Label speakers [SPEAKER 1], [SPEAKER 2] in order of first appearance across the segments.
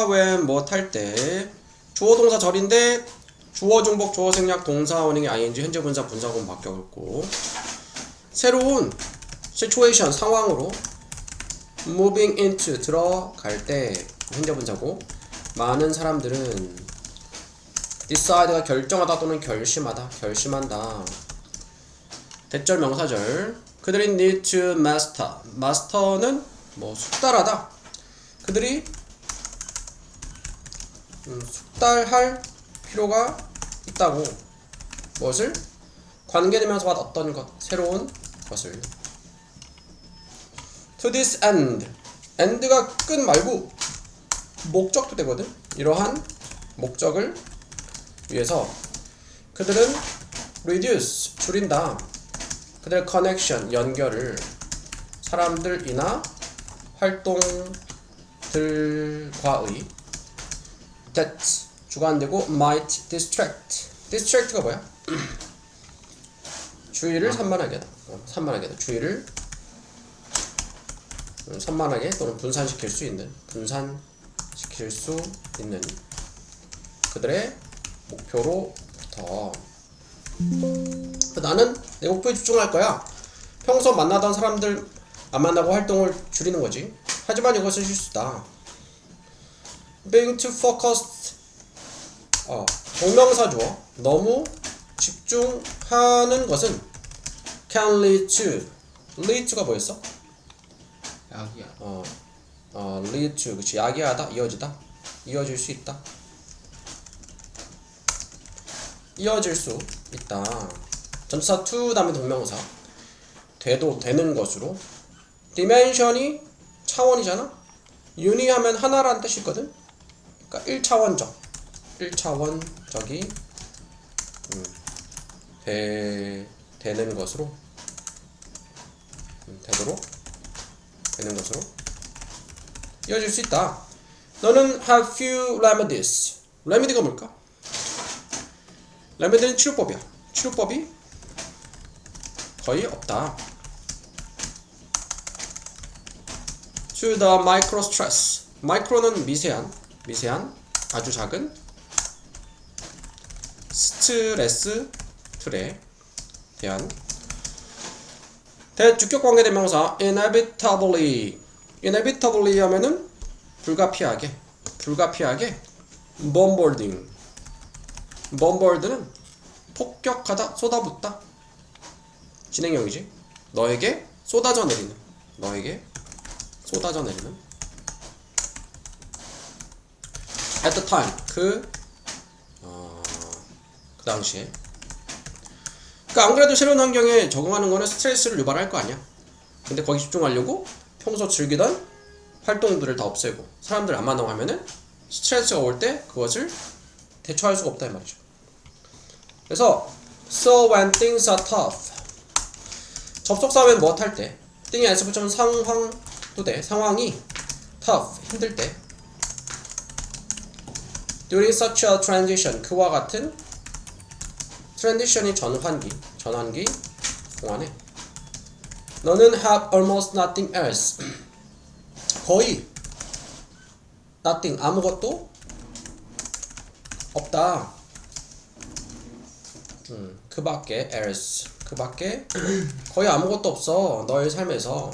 [SPEAKER 1] when 뭐 탈 때 주어 동사 절인데 주어 중복 주어 생략 동사 원형이 ing 현재 분사 분사구문 바뀌었고 새로운 situation 상황으로 moving into 들어갈 때 현재 분사고 많은 사람들은 decide가 결정하다 또는 결심한다 대절 명사절 그들이 need to master는 뭐 숙달하다 그들이 숙달할 필요가 있다고 무엇을? 관계대명사와 어떤 것 새로운 것을 to this end가 끝 말고 목적도 되거든 이러한 목적을 위해서 그들은 reduce 줄인다 그들의 connection 연결을 사람들이나 활동들과의 that 주관되고 might distract가 뭐야? 주의를 산만하게 하다 주의를 산만하게 또는 분산시킬 수 있는 그들의 목표로부터 나는 내 목표에 집중할 거야 평소 만나던 사람들 안 만나고 활동을 줄이는 거지 하지만 이것은 실수다 being too focused 동명사 주어 너무 집중하는 것은 can lead to가 뭐였어?
[SPEAKER 2] 약이야.
[SPEAKER 1] lead to 그치 야기하다 이어질 수 있다 이어질 수 있다 전치사 to 다음에 동명사 되는 것으로 dimension이 차원이잖아 uni하면 하나라는 뜻이 있거든 그러니까 1차원적이 되는 것으로 되는 것으로 이어질 수 있다 너는 have few remedy가 뭘까? 레메디는 치료법이야 치료법이 거의 없다 to the micro stress 마이크로는 미세한 아주 작은 스트레스들에 대한 대주격 관계대명사 inevitably 하면은 불가피하게 bombard는 폭격하다 쏟아붓다 진행형이지 너에게 쏟아져 내리는 at the time 그 당시에 그러니까 안 그래도 새로운 환경에 적응하는 거는 스트레스를 유발할 거 아니야 근데 거기 집중하려고 평소 즐기던 활동들을 다 없애고 사람들 안 만나고 하면은 스트레스가 올 때 그것을 대처할 수가 없다 이 말이죠 그래서 so when things are tough 접속사면 뭐 할 때 띵이 s 붙이면 상황도 돼 상황이 tough 힘들 때 during such a transition 그와 같은 transition이 전환기 동안에 너는 have almost nothing else 거의 nothing 아무것도 없다 그 밖에 거의 아무것도 없어 너의 삶에서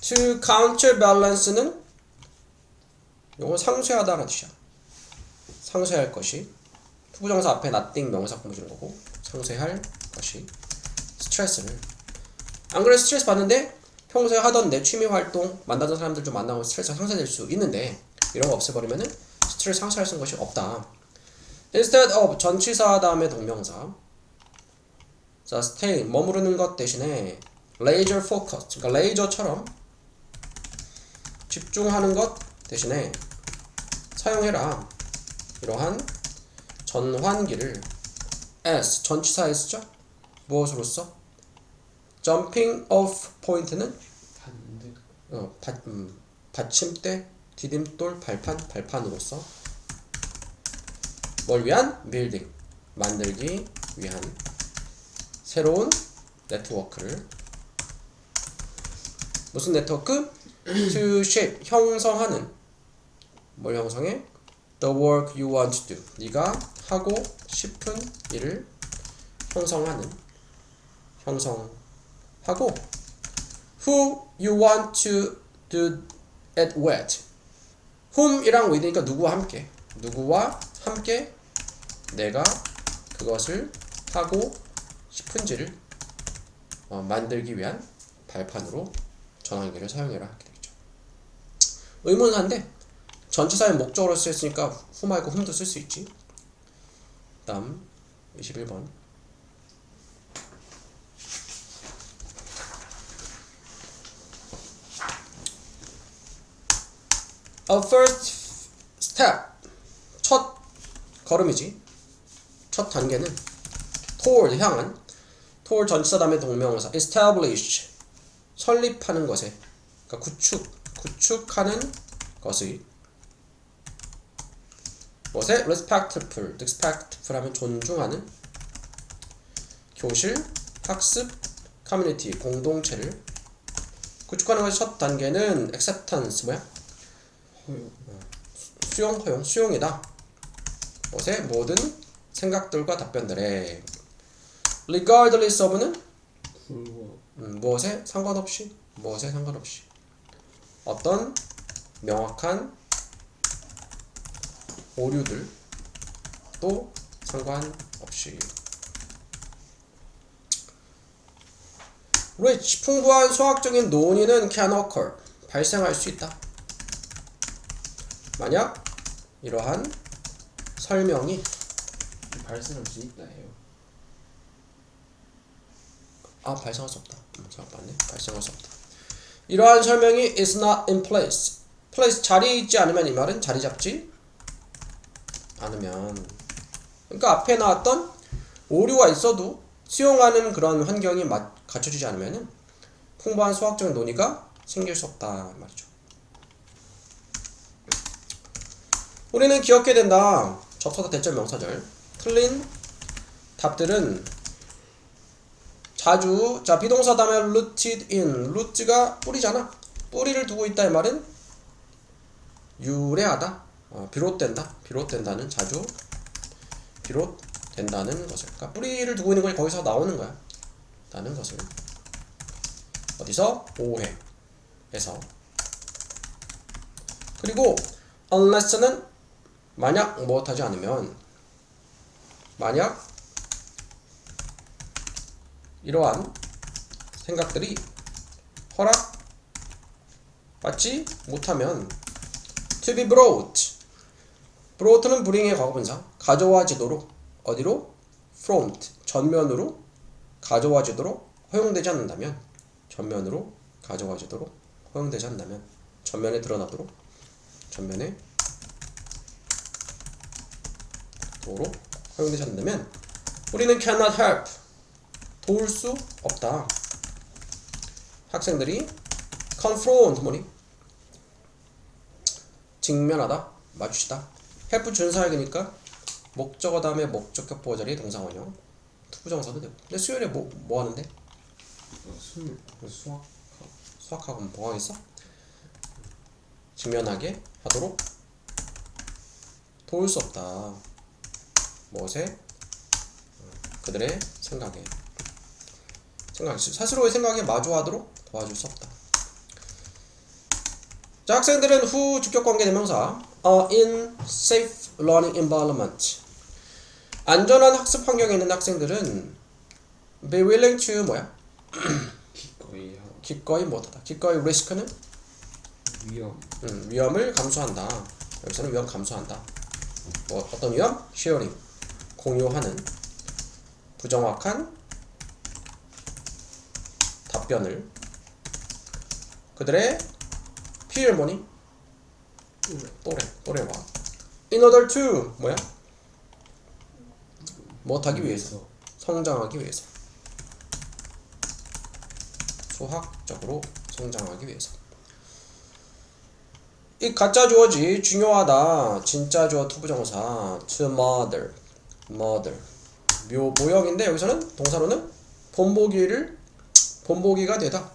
[SPEAKER 1] to counterbalance는 요거 상쇄하다는 뜻이야 상쇄할 것이 투부정사 앞에 nothing 명사 꾸며주는 거고 상쇄할 것이 스트레스를 안 그래 스트레스 받는데 평소에 하던 내 취미 활동 만나던 사람들 좀 만나고 스트레스가 상쇄될 수 있는데 이런 거 없애버리면은 스트레스 상쇄할 수 있는 것이 없다 instead of 전치사 다음에 동명사 자 stay 머무르는 것 대신에 laser focus 그러니까 레이저처럼 집중하는 것 대신에 사용해라 이러한 전환기를 as 전치사 s죠 무엇으로써 jumping off point는 받침대 디딤돌 발판으로서 뭘 위한? 빌딩 만들기 위한 새로운 네트워크를 무슨 네트워크? to shape 형성하는 뭘 형성해? The work you want to do. 네가 하고 싶은 일을 형성하고 who you want to do it with. whom이랑 with니까 누구와 함께 내가 그것을 하고 싶은지를 만들기 위한 발판으로 전환기를 사용해라 하게 되겠죠. 의문사인데 전치사의 목적으로 쓰였으니까 who 말고 whom도 쓸 수 있지. 다음 21번. A first step, 첫 걸음이지. 첫 단계는 toward, 향한. toward 전치사 다음에 동명사 establish, 설립하는 것에, 그러니까 구축하는 것의 respectful 하면 존중하는 교실, 학습, 커뮤니티, 공동체를 구축하는 것의 첫 단계는 acceptance,
[SPEAKER 2] 허용.
[SPEAKER 1] 수용이다. 모든 생각들과 답변들에 regardless of는 무엇에 상관없이 어떤 명확한 오류들도 상관없이 rich, 풍부한 수학적인 논의는 can occur, 발생할 수 있다. 만약 이러한 설명이
[SPEAKER 2] 발생할 수 있다예요.
[SPEAKER 1] 발생할 수 없다. 발생할 수 없다. 이러한 설명이 is not in place. place 자리에 있지 않으면, 이 말은 자리 잡지 않으면, 그러니까 앞에 나왔던 오류가 있어도 수용하는 그런 환경이 갖춰지지 않으면 풍부한 수학적인 논의가 생길 수 없다 말이죠. 우리는 기억해야 된다. 접속사 대절 명사절. 틀린 답들은 자주 비동사 다음에 rooted in. root가 뿌리잖아. 뿌리를 두고 있다 이 말은 유래하다. 비롯된다는 자주 비롯된다는 것을. 그러니까 뿌리를 두고 있는 것이 거기서 나오는 거야. 라는 것을. 어디서? 오해에서. 그리고 unless는 만약 무엇하지 않으면, 만약 이러한 생각들이 허락받지 못하면 to be brought는 bring의 과거분사. 가져와지도록. 어디로? front, 전면으로 가져와지도록 허용되지 않는다면, 전면에 드러나도록, 전면에 도록 허용되지 않는다면 우리는 cannot help, 도울 수 없다. 학생들이 confront, 직면하다, 마주치다. help 준사역이니까 목적어 다음에 목적격 보호 자리에 동사원형, 투부정사도 되고. 근데 수요일에 뭐 하는데? 수학하고 뭐가 있어? 직면하게 하도록 도울 수 없다. 무엇에? 그들의 생각에. 스스로의 생각에 마주하도록 도와줄 수 없다. 자, 학생들은 후 주격관계 대명사 in safe learning environment. 안전한 학습 환경에 있는 학생들은 be willing to 기꺼이 못하다. 기꺼이 risk는 위험을 감수한다. 여기서는 위험 감수한다. 어떤 위험? sharing, 공유하는 부정확한 답변을 그들의 peer 또래와 in order to 못하기 위해서, 성장하기 위해서, 수학적으로 성장하기 위해서. 이 가짜 주어지 중요하다. 진짜 주어 투부정사 to mother. 모형인데 여기서는 동사로는 본보기가 되다.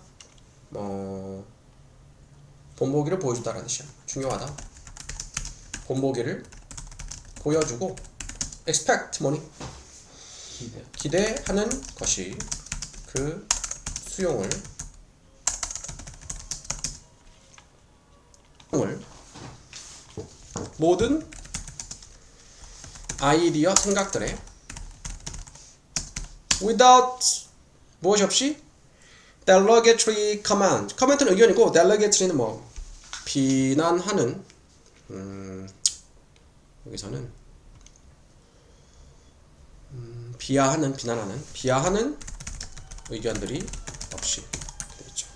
[SPEAKER 1] 본보기를 보여주다라는 뜻이야. 중요하다. 본보기를 보여주고 expect 뭐니? 기대하는 것이 그 수용을 모든 아이디어 생각들에 without 무엇이 없이 derogatory comment. 커멘트는 의견이고 derogatory는 뭐 비난하는 여기서는 비하하는 비난하는 비하하는 의견들이 없이 되겠죠.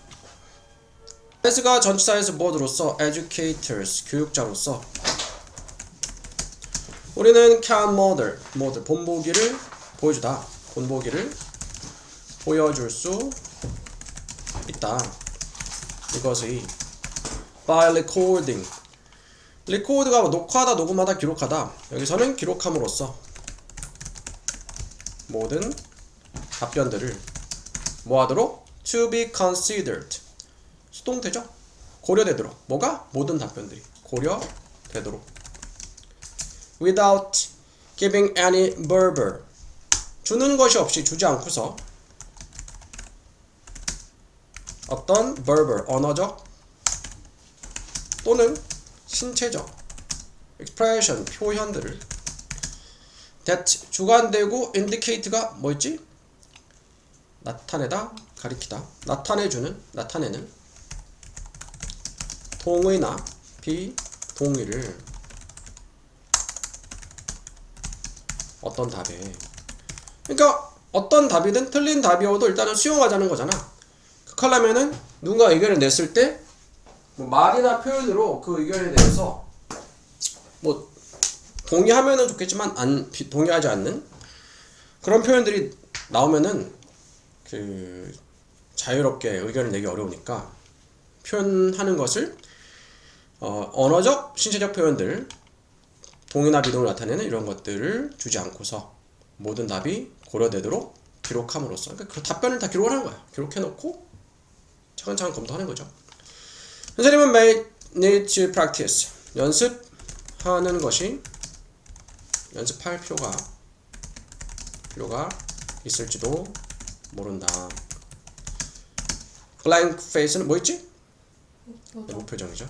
[SPEAKER 1] as가 전치사에서 뭐로서 educators 교육자로서 우리는 can model 본보기를 보여주다 본보기를 보여줄 수 있다. 이것의 by recording record가 녹화하다 녹음하다 기록하다 여기서는 기록함으로써 모든 답변들을 뭐하도록 to be considered 수동태죠. 고려되도록 뭐가? 모든 답변들이 고려되도록 without giving any verbal 주는 것이 없이 주지 않고서 어떤 verbal 언어적 또는 신체적 expression 표현들을 that 주관되고 indicate가 뭐였지? 나타내다 가리키다 나타내주는 나타내는 동의나 비동의를 어떤 답에 그러니까 어떤 답이든 틀린 답이어도 일단은 수용하자는 거잖아. 그러려면은 누군가 의견을 냈을 때 뭐 말이나 표현으로 그 의견에 대해서 뭐 동의하면은 좋겠지만 동의하지 않는 그런 표현들이 나오면은 그 자유롭게 의견을 내기 어려우니까 표현하는 것을 언어적, 신체적 표현들 동의나 비동을 나타내는 이런 것들을 주지 않고서 모든 답이 고려되도록 기록함으로써 그러니까 그 답변을 다 기록을 하는 거야. 기록해놓고 차근차근 검토하는 거죠. 선생님은 may need to practice 연습하는 것이 연습할 필요가 있을지도 모른다. blank face는 뭐였지? 무표정이죠.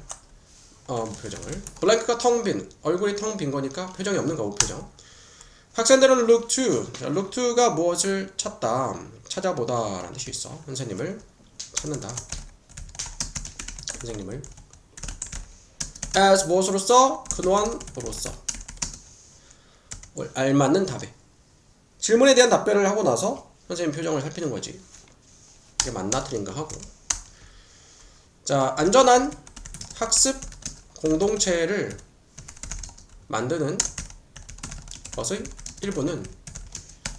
[SPEAKER 1] 무표정을 blank가 텅빈 얼굴이 텅 빈 거니까 표정이 없는 거 무표정. 학생들은 look to look to가 무엇을 찾아보다 라는 뜻이 있어. 선생님을 찾는다. 선생님을 as 무엇으로써? 근원으로써 알맞는 답에 질문에 대한 답변을 하고 나서 선생님 표정을 살피는 거지. 이게 맞나 틀린가 하고. 자, 안전한 학습 공동체를 만드는 것의 일부는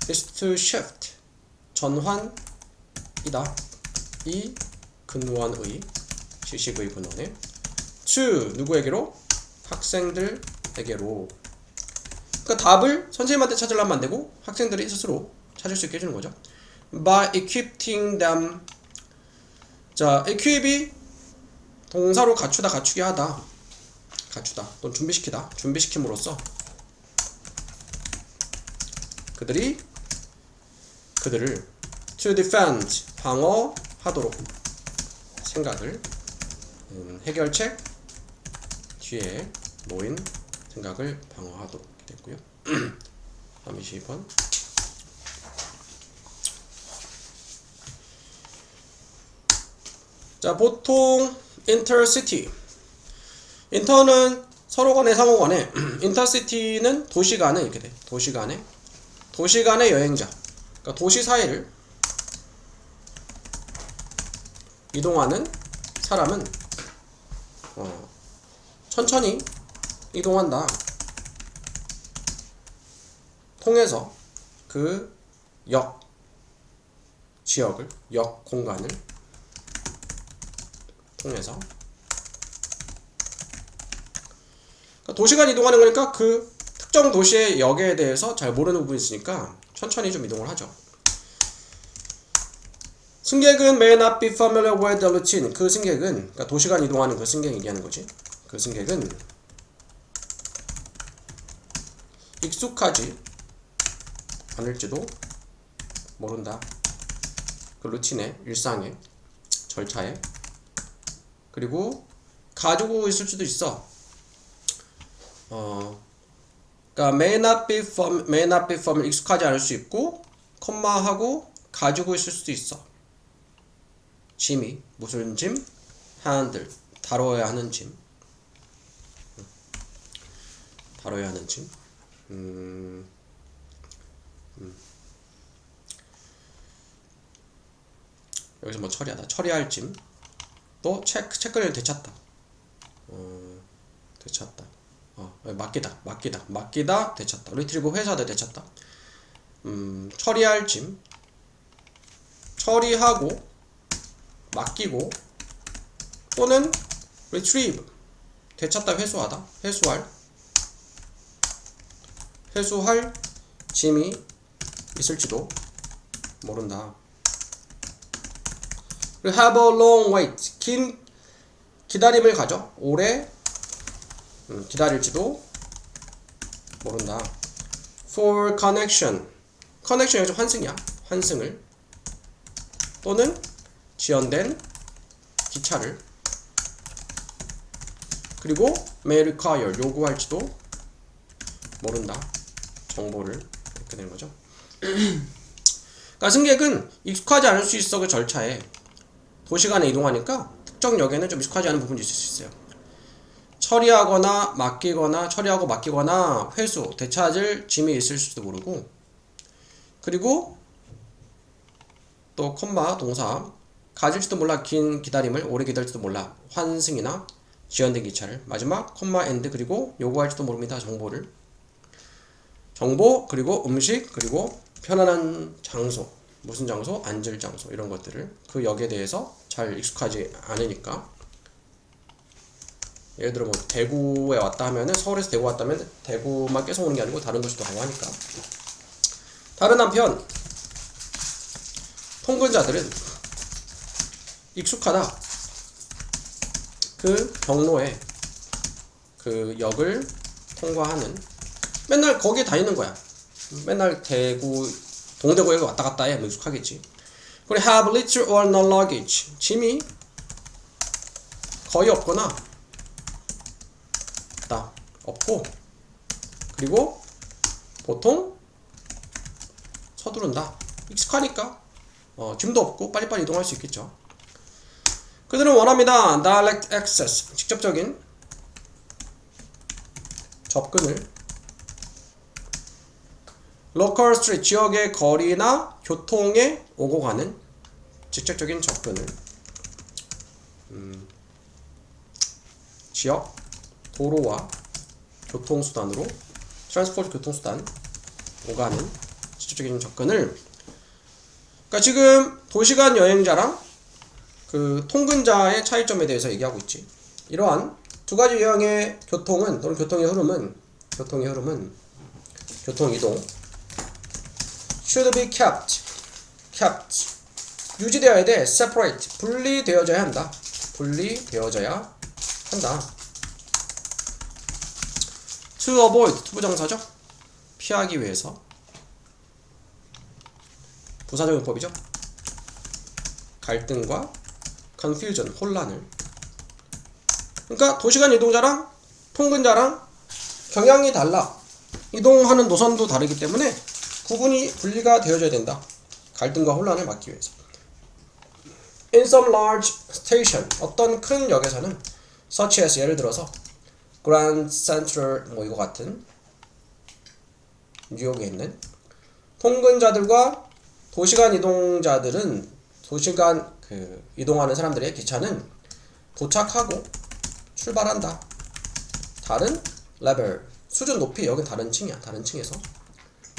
[SPEAKER 1] is to shift 전환이다. 이 근원의 지식의 근원에 to 누구에게로? 학생들에게로. 그러니까 답을 선생님한테 찾으려면 안 되고 학생들이 스스로 찾을 수 있게 해주는 거죠. by equipping them. 자, equip이 동사로 갖추다, 갖추게 하다, 갖추다 또는 준비시키다, 준비시킴으로써 그들을 to defend 방어하도록 생각을 해결책 뒤에 모인 생각을 방어하도록 됐고요. 다음 22번. 자, 보통 intercity 인터는 서로 간에 상호 간에 intercity는 도시 간에 이렇게 돼. 도시 간의 여행자. 그러니까 도시 사이를 이동하는 사람은 천천히 이동한다. 통해서 그 역 지역을, 역 공간을 통해서 그러니까 도시간 이동하는 거니까 그 특정 도시의 역에 대해서 잘 모르는 부분이 있으니까 천천히 좀 이동을 하죠. 승객은 may not be familiar with the routine. 그 승객은, 그러니까 도시간 이동하는 그 승객 얘기하는 거지. 그 승객은 익숙하지 않을지도 모른다. 그 루틴에, 일상에, 절차에. 그리고 가지고 있을 수도 있어. 그러니까 may not be from 익숙하지 않을 수 있고, 콤마하고 가지고 있을 수도 있어. 짐이 무슨 짐? handle 다뤄야 하는 짐. 다뤄야 하는 짐. 여기서 뭐 처리하다. 처리할 짐. 또 체크를 되찾다. 되찾다. 맡기다 되찾다. 리트리브 회사도 되찾다. 처리할 짐. 처리하고 맡기고 또는 retrieve 되찾다 회수하다. 회수할 짐이 있을지도 모른다. have a long wait 긴 기다림을 가져 오래 기다릴지도 모른다. for connection 여기서 환승이야. 환승을 또는 지연된 기차를 그리고 may require 요구할지도 모른다. 정보를 이렇게 되는 거죠. 그러니까 승객은 익숙하지 않을 수 있어. 그 절차에 도시간에 이동하니까 특정 역에는 좀 익숙하지 않은 부분이 있을 수 있어요. 처리하고 맡기거나 회수, 되찾을 짐이 있을 수도 모르고 그리고 또 콤마 동사 가질지도 몰라. 긴 기다림을 오래 기다릴지도 몰라. 환승이나 지연된 기차를 마지막 콤마 엔드 그리고 요구할지도 모릅니다. 정보 그리고 음식 그리고 편안한 장소 무슨 장소? 앉을 장소 이런 것들을 그 역에 대해서 잘 익숙하지 않으니까 예를 들어 뭐 대구에 왔다 하면은 서울에서 대구 왔다 하면 대구만 계속 오는 게 아니고 다른 도시도 가고 하니까 다른 한편 통근자들은 익숙하다. 그 경로에 그 역을 통과하는 맨날 거기에 다니는 거야. 맨날 동대구에 왔다 갔다 해. 익숙하겠지. 그리고 have little or no luggage. 짐이 거의 없거나 없고 그리고 보통 서두른다. 익숙하니까 짐도 없고 빨리빨리 이동할 수 있겠죠. 그들은 원합니다. direct access 직접적인 접근을 local street 지역의 거리나 교통에 오고 가는 직접적인 접근을 지역 도로와 교통수단으로 트랜스포트 교통수단 오가는 직접적인 접근을 그러니까 지금 도시간 여행자랑 그 통근자의 차이점에 대해서 얘기하고 있지. 이러한 두 가지 유형의 교통은 또는 교통의 흐름은 교통이동 should be kept 유지되어야 돼. separate 분리되어져야 한다. to avoid 투부정사죠. 피하기 위해서 부사적용법이죠. 갈등과 confusion 혼란을 그러니까 도시간 이동자랑 통근자랑 경향이 달라. 이동하는 노선도 다르기 때문에 분리가 되어져야 된다. 갈등과 혼란을 막기 위해서. In some large station 어떤 큰 역에서는 such as 예를 들어서 Grand Central 뭐 이거 같은 뉴욕에 있는 통근자들과 도시간 이동자들은 도시간 이동하는 사람들의 기차는 도착하고 출발한다. 다른 레벨 수준 높이 여긴 다른 층이야. 다른 층에서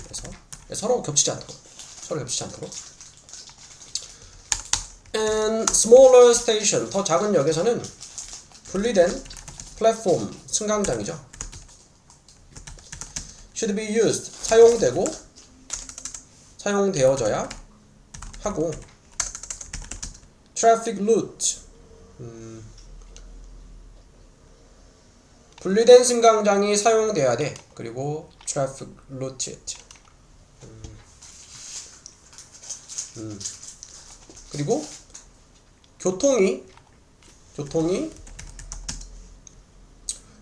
[SPEAKER 1] 그래서 서로 겹치지 않도록 And smaller station 더 작은 역에서는 분리된 플랫폼 승강장이죠. should be used 사용되어져야 하고 traffic route. 분리된 승강장이 사용돼야 돼. 그리고 traffic route. 그리고 교통이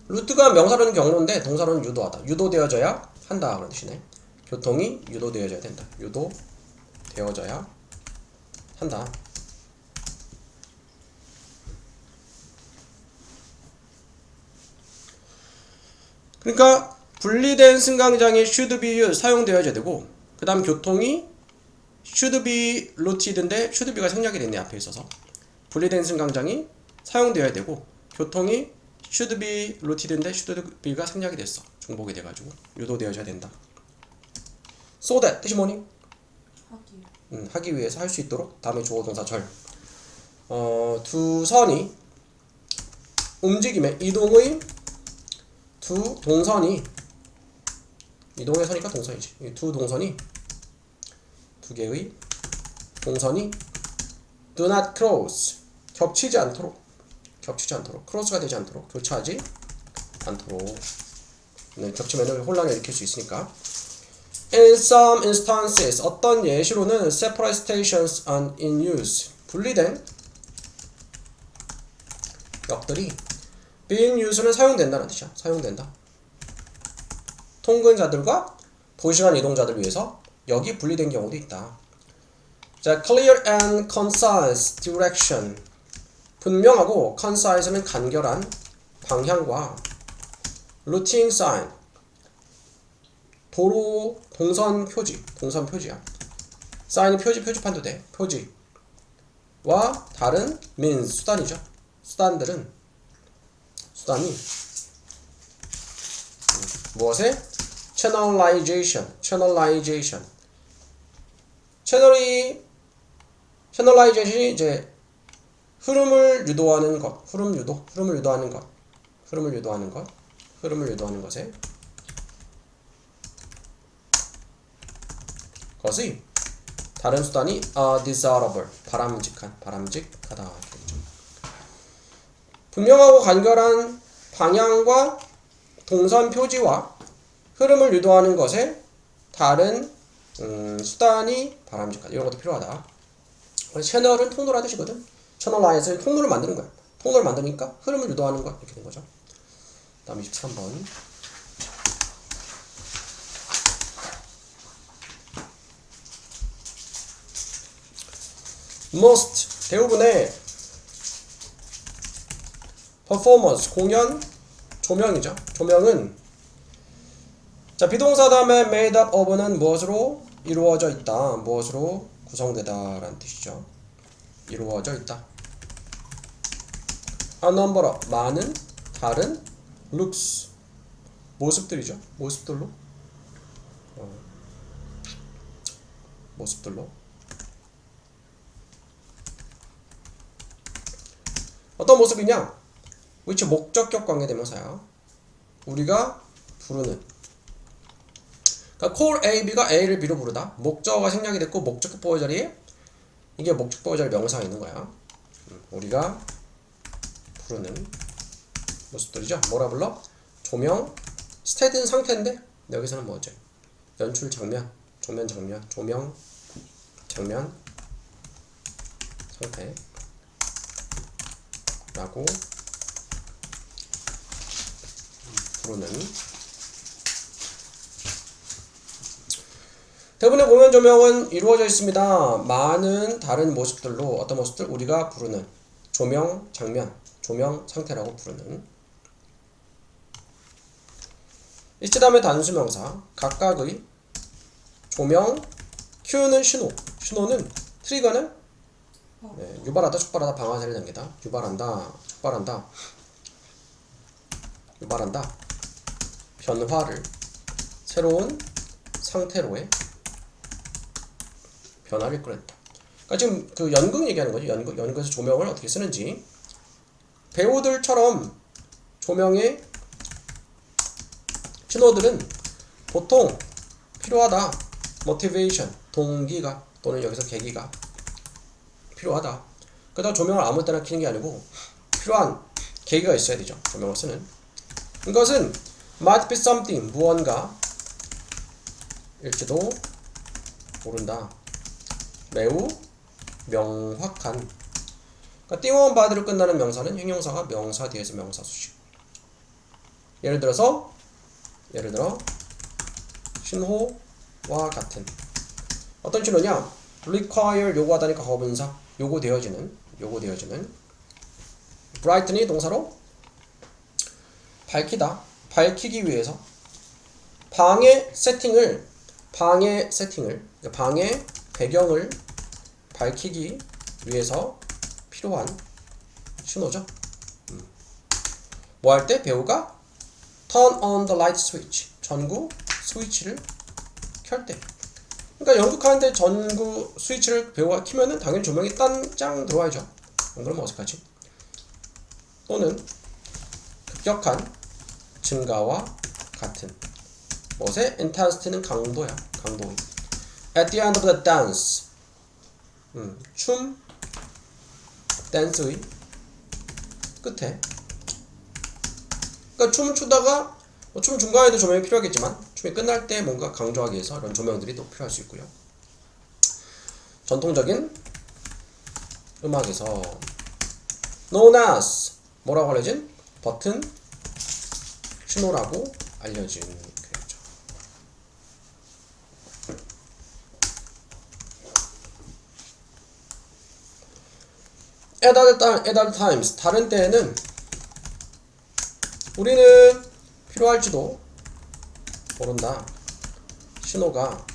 [SPEAKER 1] 루트가 명사로는 경로인데 동사로는 유도하다. 유도되어져야 한다 그런 뜻이네. 교통이 유도되어져야 된다. 유도되어져야 한다. 그러니까 분리된 승강장이 should be used, 사용되어야 되고, 그 다음 교통이 should be routed인데 should be가 생략이 됐네 앞에 있어서. 분리된 승강장이 사용되어야 되고 교통이 should be routed인데 should be가 생략이 됐어. 중복이 돼가지고 유도되어져야 된다. so that 뜻이 뭐니? 하기 위해서 할 수 있도록. 다음에 주어 동사 절. 두 선이 움직임에 이동의 두 동선이 이동의 선이니까 동선이지. 이 두 동선이 두 개의 동선이 do not cross 겹치지 않도록 크로스가 되지 않도록 교차하지 않도록. 네, 겹치면 혼란을 일으킬 수 있으니까. In some instances 어떤 예시로는 separate stations are in use 분리된 역들이 being used는 사용된다는 뜻이야. 사용된다. 통근자들과 도시간 이동자들 위해서 역이 분리된 경우도 있다. 자, clear and concise direction. 분명하고 concise는 간결한 방향과 routine sign. 도로 동선 표지야. sign이 표지판도 돼. 표지와 다른 means 수단이죠. 수단이 무엇에? channelization이 이제 흐름을 유도하는 것에 것의 다른 수단이 desirable 바람직하다. 분명하고 간결한 방향과 동선 표지와 흐름을 유도하는 것에 다른 수단이 바람직하다. 이런 것도 필요하다. 채널은 통로라 뜻이거든. 채널라이즈는 통로를 만드는 거야. 통로를 만드니까 흐름을 유도하는 거 이렇게 된 거죠. 다음 23번. most 대부분의 performance 공연 조명이죠. 조명은 자 비동사 다음에 made up of는 무엇으로 이루어져 있다. 무엇으로 구성되다 라는 뜻이죠. 이루어져 있다. A number of 많은 다른 looks 모습들이죠. 모습들로 어떤 모습이냐? which 목적격 관계대명사야. 우리가 부르는. 그러니까 call A, B가 A를 B로 부르다. 목적어가 생략이 됐고 목적격 보호 자리에 이게 목적 보호 자리 명사가 있는 거야. 우리가 부르는 모습들이죠. 뭐라 불러? 조명, 스테디는 상태인데 여기서는 뭐죠? 연출 장면, 조명 장면 상태 라고 부르는. 대부분의 공연 조명은 이루어져 있습니다. 많은 다른 모습들로 어떤 모습들? 우리가 부르는 조명 장면, 조명 상태라고 부르는. 이치 다음에 단수명사 각각의 조명 큐는 신호는 트리거는 네, 유발하다, 촉발하다, 방아쇠를 당기다. 유발한다, 변화를 새로운 상태로의 변화를 이끌었다. 그러니까 지금 그 연극 얘기하는 거죠. 연극에서 조명을 어떻게 쓰는지. 배우들처럼 조명의 신호들은 보통 필요하다. motivation, 동기가 또는 여기서 계기가 필요하다. 그러다 조명을 아무 때나 켜는 게 아니고 필요한 계기가 있어야 되죠. 조명을 쓰는. 이것은 might be something 무언가 일지도 모른다. 매우 명확한. 그러니까 띵원 바드로 끝나는 명사는 형용사가 명사 뒤에서 명사 수식. 예를 들어 신호와 같은. 어떤 신호냐? require 요구하다니까 과거분사. 요구되어지는 brightly 동사로 밝히다. 밝히기 위해서 방의 배경을 밝히기 위해서 필요한 신호죠. 뭐 할 때 배우가 turn on the light switch 전구 스위치를 켤 때. 그러니까 연극하는데 전구 스위치를 배우가 켜면은 당연히 조명이 딴짱 들어와야죠. 안 그러면 어색하지. 또는 급격한 증가와 같은. 무엇의 intensity는 강도야. 강도. At the end of the dance. 춤 댄스의 끝에. 그러니까 춤을 추다가 춤 중간에도 조명이 필요하겠지만 춤이 끝날 때 뭔가 강조하기 위해서 이런 조명들이 또 필요할 수 있고요. 전통적인 음악에서 known as 뭐라고 알려진? 버튼 신호라고 알려진 그죠. At other times 다른 때에는 우리는 필요할지도 모른다. 신호가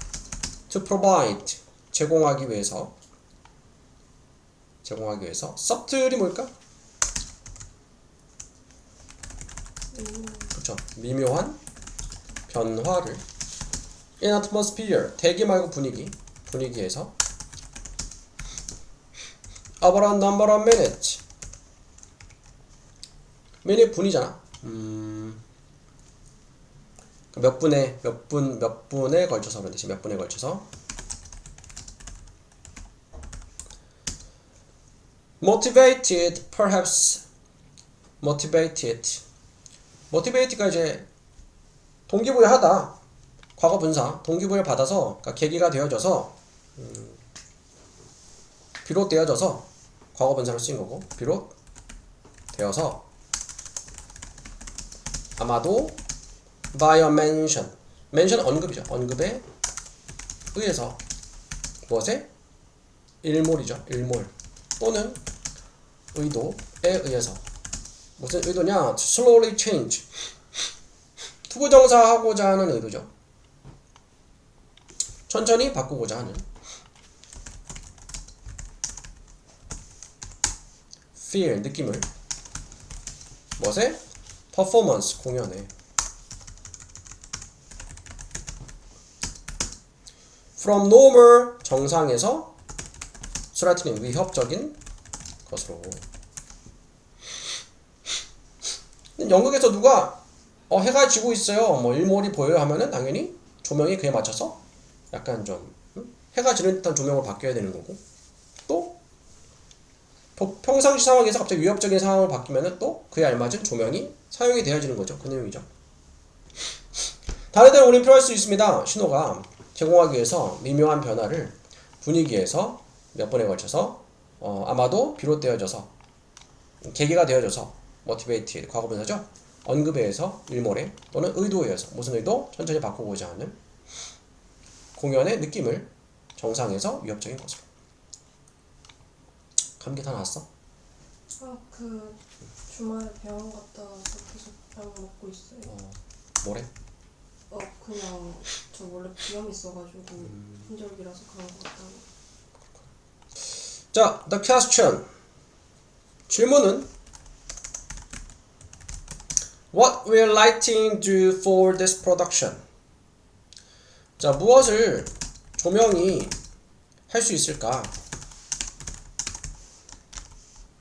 [SPEAKER 1] to provide 제공하기 위해서 subtle이 뭘까? 그렇죠. 미묘한 변화를 in atmosphere 대기 말고 분위기에서 about a number of minutes minute 분이잖아. 몇 분에 걸쳐서 그런 뜻이 몇 분에 걸쳐서 motivated가 이제 동기부여하다. 과거 분사 동기부여 받아서 그러니까 계기가 되어져서 비롯되어져서 과거 분사로 쓰인 거고 비롯되어서 아마도 by a mention 언급이죠. 언급에 의해서 무엇에? 일몰이죠. 일몰 또는 의도에 의해서 무슨 의도냐? slowly change 투부정사하고자 하는 의도죠. 천천히 바꾸고자 하는 feel 느낌을 무엇에? performance 공연에 from normal 정상에서 threatening 위협적인 것으로. 연극에서 누가 해가 지고 있어요. 뭐 일몰이 보여요 하면은 당연히 조명이 그에 맞춰서 약간 좀 해가 지는 듯한 조명으로 바뀌어야 되는 거고 또 평상시 상황에서 갑자기 위협적인 상황으로 바뀌면은 또 그에 알맞은 조명이 사용이 되어지는 거죠. 그 내용이죠. 다른 데는 우린 필요할 수 있습니다. 신호가 제공하기 위해서 미묘한 변화를 분위기에서 몇 번에 걸쳐서 아마도 비롯되어져서 계기가 되어져서 motivated 과거분사죠. 언급에 의해서 일몰에 또는 의도에 의해서 무슨 의도? 천천히 바꾸고자 하는 공연의 느낌을 정상에서 위협적인 것으로. 감기 다 나았어?
[SPEAKER 3] 그 주말에 병원 갔다 와서 계속 약 먹고 있어요.
[SPEAKER 1] 뭐래?
[SPEAKER 3] 그냥 저 원래 비염 있어가지고 환절기라서 그런 것 같다고.
[SPEAKER 1] 자, the question. 질문은 What will lighting do for this production? 자, 무엇을 조명이 할 수 있을까?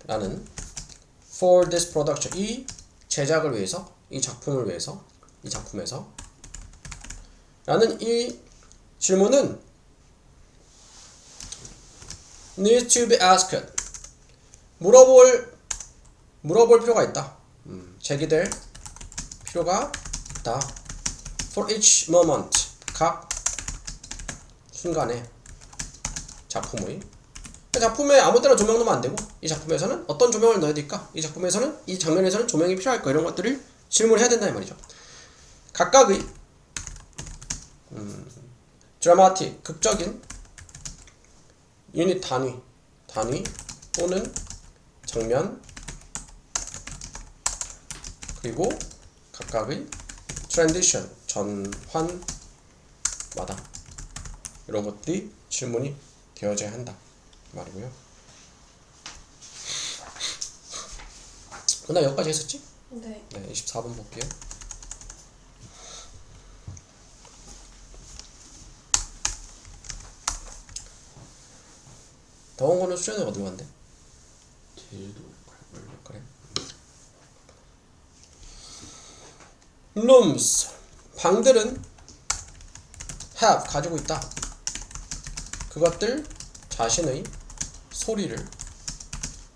[SPEAKER 1] 라는 for this production 이 제작을 위해서 이 작품을 위해서 이 작품에서 라는 이 질문은 needs to be asked 물어볼 필요가 있다. 제기될 필요가 있다. For each moment, 각 순간에 작품에 아무 때나 조명 넣으면 안 되고, 이 작품에서는 어떤 조명을 넣어야 될까? 이 작품에서는 이 장면에서는 조명이 필요할까? 이런 것들을 질문을 해야 된다 이 말이죠. 각각의 드라마틱 극적인 유닛 단위 또는 장면 그리고 각각의 트랜지션 전환마다 이런 것들이 질문이 되어져야 한다 말이고요. 나 여기까지 했었지?
[SPEAKER 3] 네.
[SPEAKER 1] 네, 24번 볼게요. 더운 거는 수련회 어디로 간대?
[SPEAKER 2] 제주도
[SPEAKER 1] 그래. Rooms 방들은 have 가지고 있다. 그것들 자신의 소리를.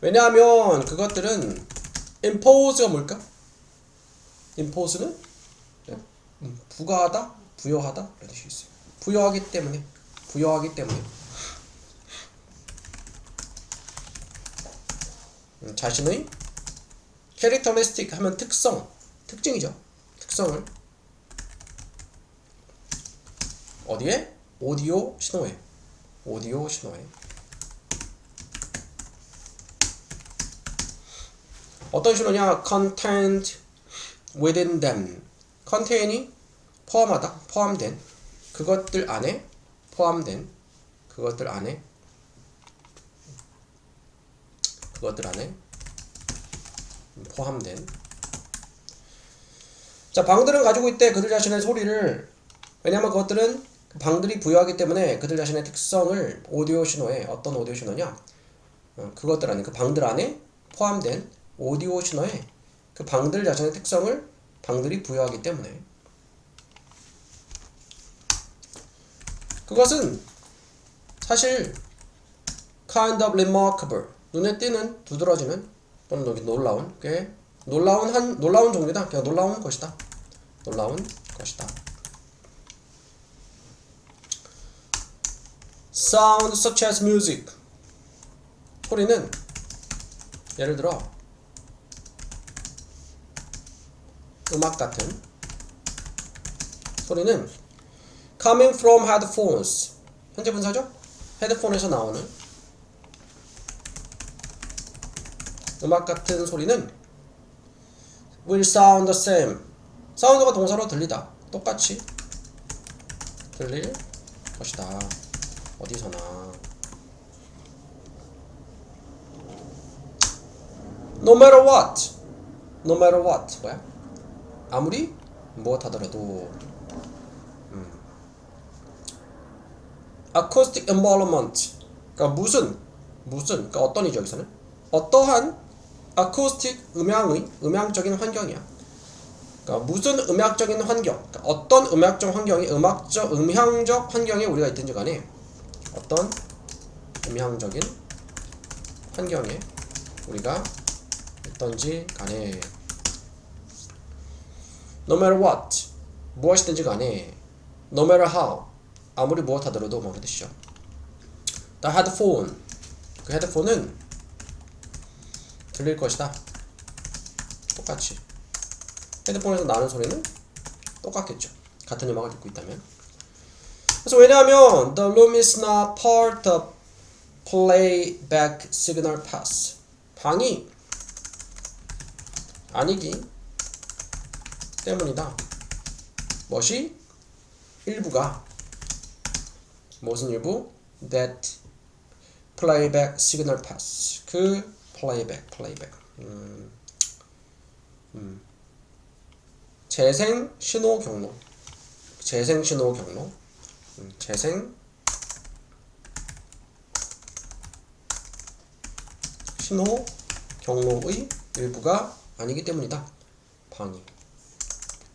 [SPEAKER 1] 왜냐하면 그것들은 impose가 뭘까? impose는 부과하다, 부여하다 이런 뜻이 있어요. 부여하기 때문에 자신의 characteristic 하면 특징이죠. 특성을 어디에? 오디오 신호에 어떤 신호냐? contained within them. contain이 포함하다, 포함된 그것들 안에 포함된 자, 방들은 가지고 있대 그들 자신의 소리를. 왜냐하면 그것들은 방들이 부여하기 때문에 그들 자신의 특성을 오디오 신호에 어떤 오디오 신호냐? 그것들 안에 그 방들 안에 포함된 오디오 신호에 그 방들 자신의 특성을 방들이 부여하기 때문에 그것은 사실 kind of remarkable 눈에 띄는 두드러지는 또는 여기 놀라운 종류다. 그냥 놀라운 것이다. Sound such as music 소리는 예를 들어 음악 같은 소리는 coming from headphones 현재 분사죠? 헤드폰에서 나오는 음악 같은 소리는 will sound the same 사운드가 동사로 들리다 똑같이 들릴 것이다. 어디서나 no matter what 뭐야? 아무리 무엇하더라도 acoustic environment 그러니까 무슨 그러니까 어떤이죠 여기서는? 어떠한 acoustic 음향적인 환경이야. 그러니까 무슨 음악적인 환경 그러니까 어떤 음향적 환경에 우리가 있든지 간에 어떤 음향적인 환경에 우리가 있든지 간에 no matter what 무엇이든지 간에 no matter how 아무리 무엇하더라도 뭐 그런 뜻이죠. the headphone 그 헤드폰은 들릴 것이다. 똑같이 헤드폰에서 나는 소리는 똑같겠죠. 같은 음악을 듣고 있다면. 그래서 왜냐하면 the room is not part of playback signal path 방이 아니기 때문이다. 무엇이? 일부가 무슨 일부? that playback signal path 그 playback 재생 신호 경로 재생 신호 경로의 일부가 아니기 때문이다. 방이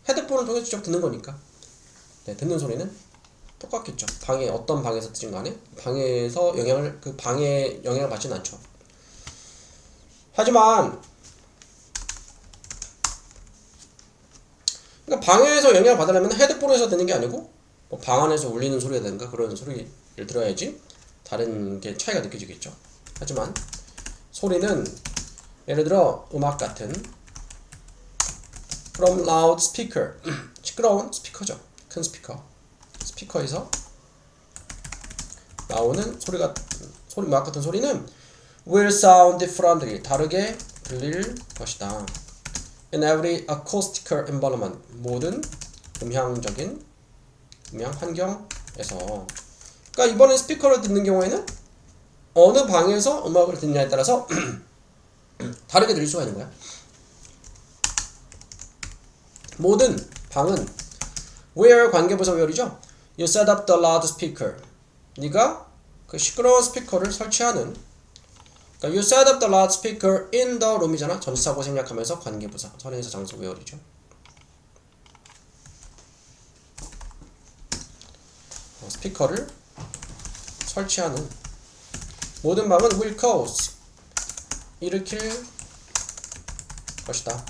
[SPEAKER 1] 헤드폰을 통해서 직접 듣는 거니까 듣는 소리는 똑같겠죠. 방에 어떤 방에서 듣든 간에 방에 영향을 받지는 않죠. 하지만 그러니까 방에서 영향을 받으려면 헤드폰에서 듣는 게 아니고 뭐 방 안에서 울리는 소리라든가 그런 소리를 들어야지 다른 게 차이가 느껴지겠죠. 하지만 소리는 예를 들어 음악 같은 from loud speaker 시끄러운 스피커죠. 큰 스피커에서 나오는 음악 같은 소리는 will sound differently 다르게 들릴 것이다. In every acoustical environment 모든 음향 환경에서 그러니까 이번에 스피커를 듣는 경우에는 어느 방에서 음악을 듣느냐에 따라서 다르게 들릴 수가 있는 거야. 모든 방은 where 관계부사 where이죠. You set up the loud speaker. 네가 그 시끄러운 스피커를 설치하는. 그러니까 you set up the loud speaker in the room이잖아. 전치사고 생략하면서 관계부사 선행사 장소 where이죠. 스피커를 설치하는 모든 방은 will cause 일으킬 것이다.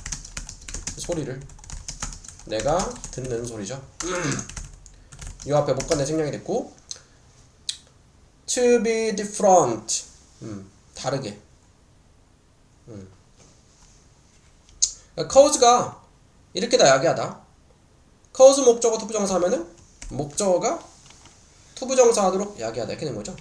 [SPEAKER 1] 소리를 내가 듣는 소리죠. 이 앞에 목관에 생략이 됐고 to be different 다르게 cause가 이렇게다 야기하다. cause 목적어 투부정사 하면은 목적어가 투부정사 하도록 야기하다 이렇게 된 거죠.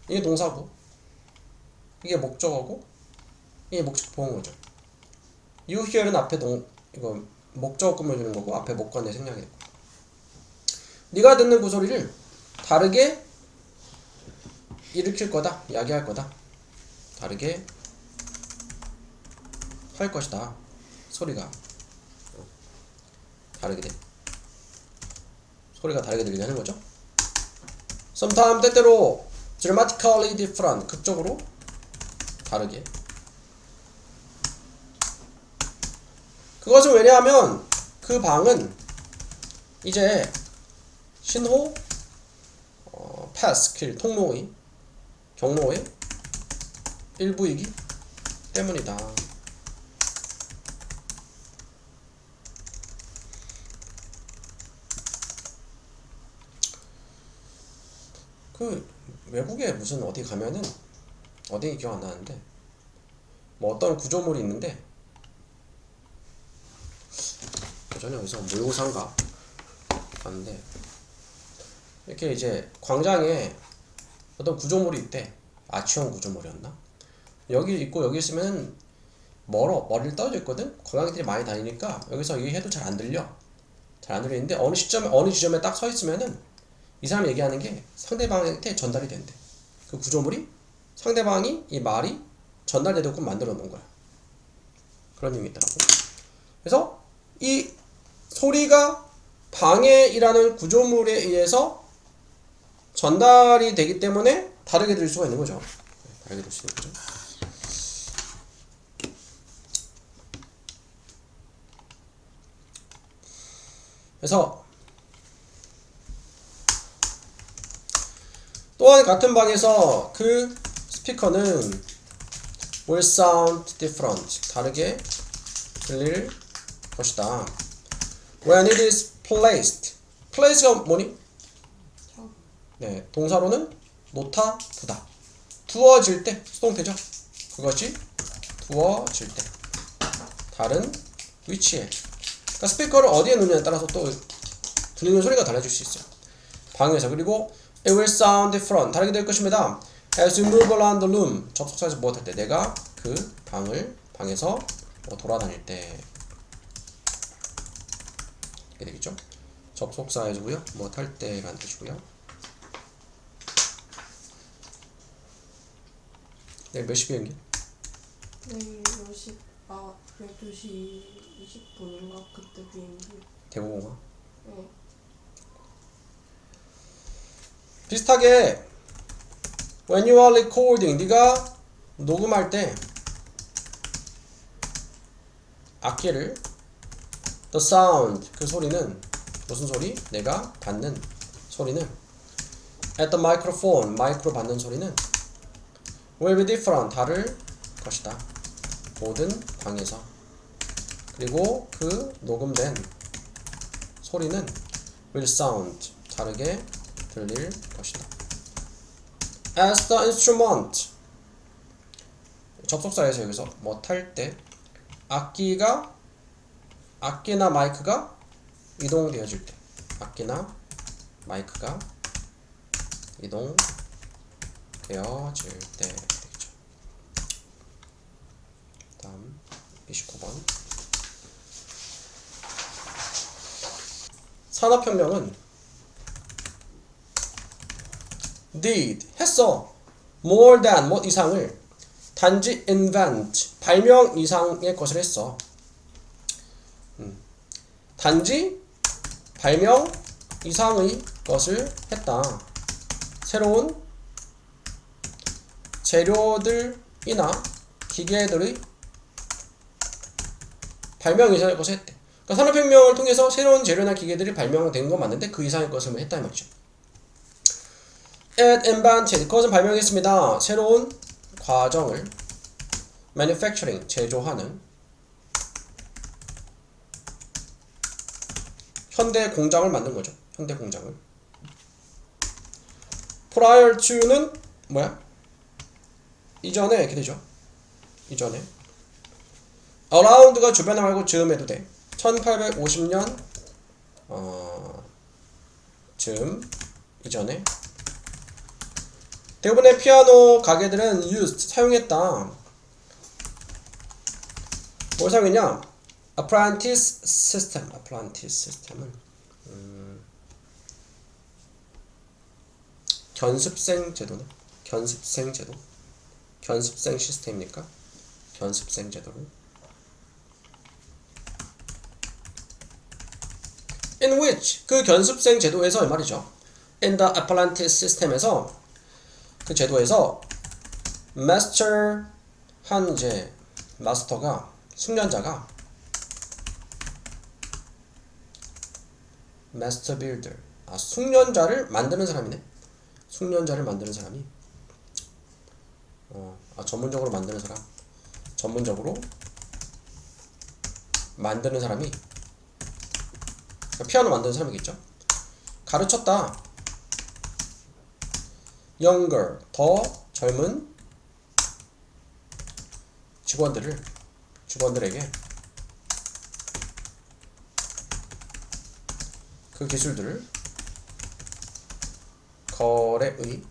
[SPEAKER 1] 이게 동사고 이게 목적어고 이게 목적 보호인 거죠. you here는 앞에 이거 목적어 꾸며주는 거고 앞에 목관에 생략이 됐고 네가 듣는 그 소리를 다르게 일으킬 거다, 야기할 거다, 다르게 할 것이다. 소리가 소리가 다르게 들리는 거죠. sometimes 때때로 dramatically different 극적으로 다르게. 그것은 왜냐하면 그 방은 이제 신호 패스 길 경로의 일부이기 때문이다. 그 외국에 무슨 어디 가면은 어디 기억 안 나는데 뭐 어떤 구조물이 있는데 전에 어디서 모의고사인가 봤는데 이렇게 이제 광장에 어떤 구조물이 있대. 아치형 구조물이었나? 여기 있고 여기 있으면 멀리를 떨어져 있거든. 관광객들이 많이 다니니까 여기서 얘기해도 잘 안 들리는데 어느 지점에 딱 서 있으면은 이 사람이 얘기하는 게 상대방한테 전달이 된대. 그 구조물이 상대방이 이 말이 전달되도록 만들어 놓은 거야. 그런 의미 있더라고. 그래서 이 소리가 방해이라는 구조물에 의해서 전달이 되기 때문에 다르게 들릴 수가 있는 거죠. 다르게 들릴 수 있는 거죠. 그래서 또한 같은 방에서 그 스피커는 will sound different 다르게 들릴 것이다. When it is place가 뭐니? 네, 동사로는 놓다, 두다. 두어질 때 수동태죠. 그것이 두어질 때 다른 위치에. 그러니까 스피커를 어디에 놓느냐에 따라서 또 들리는 소리가 달라질 수 있어요. 방에서. 그리고 it will sound different 다르게 될 것입니다. As you move around the room 접속사에서 무엇할 때 내가 그 방에서 돌아다닐 때 이렇게 되겠죠. 접속사에서고요. 무엇할 때라는 뜻이고요. 내일 몇 시 비행기?
[SPEAKER 3] 내일 12시 20분인가 그때 비행기.
[SPEAKER 1] 대구공항?
[SPEAKER 3] 네.
[SPEAKER 1] 비슷하게 when you are recording 네가 녹음할 때 악기를 The sound 그 소리는 무슨 소리? 내가 받는 소리는 at the microphone 마이크로 받는 소리는 will be different 다를 것이다. 모든 방에서. 그리고 그 녹음된 소리는 will sound 다르게 들릴 것이다. As the instrument 접속사에서 여기서 뭐 탈 때 악기나 마이크가 이동되어질 때 악기나 마이크가 이동되어질 때 되겠죠. 다음 29번 산업혁명은 did 했어 more than 뭐 이상을 단지 invent 발명 이상의 것을 했어. 단지 발명 이상의 것을 했다. 새로운 재료들이나 기계들의 발명 이상의 것을 했대. 그러니까 산업혁명을 통해서 새로운 재료나 기계들이 발명된 건 맞는데 그 이상의 것을 했다 이 말이죠. It invented 그것은 발명했습니다. 새로운 과정을 manufacturing 제조하는 현대 공장을 만든 거죠. 현대 공장을. prior to는 뭐야? 이전에 이렇게 되죠. 이전에 around가 주변에 말고 즈음해도 돼. 1850년 즈음 이전에 대부분의 피아노 가게들은 used 사용했다. 뭘 사용했냐? apprentice system. apprentice system은 견습생 제도네. 견습생 제도. 견습생 시스템이니까 견습생 제도를. in which 그 견습생 제도에서 이 말이죠. in the apprentice system에서 그 제도에서 master 한 이제 마스터가 숙련자가 master builder 숙련자를 만드는 사람이네. 숙련자를 만드는 사람이 전문적으로 만드는 사람. 전문적으로 만드는 사람이 피아노 만드는 사람이겠죠. 가르쳤다. younger 더 젊은 직원들에게 그 기술들을 거래의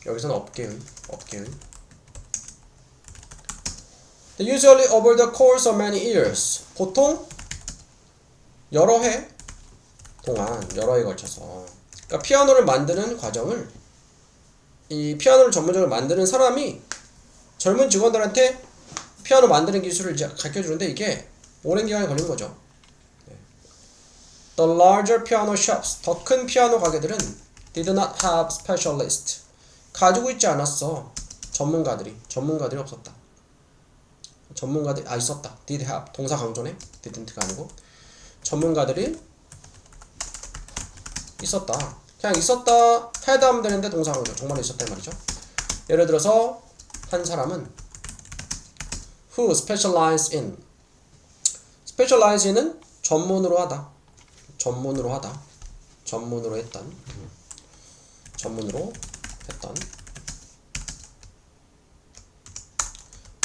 [SPEAKER 1] 여기서는 업계의 usually over the course of many years 보통 여러 해 동안 여러 해 걸쳐서 그러니까 피아노를 만드는 과정을 이 피아노를 전문적으로 만드는 사람이 젊은 직원들한테 피아노 만드는 기술을 이제 가르쳐주는데 이게 오랜 기간이 걸린 거죠. The larger piano shops 더 큰 피아노 가게들은 did not have specialists 가지고 있지 않았어. 전문가들이 없었다. 전문가들이 있었다. did have 동사 강조네. didn't가 아니고 전문가들이 있었다. 그냥 있었다 had 하면 되는데 동사 강조 정말 있었다 이 말이죠. 예를 들어서 한 사람은 who specialize in specialize in은 전문으로 했던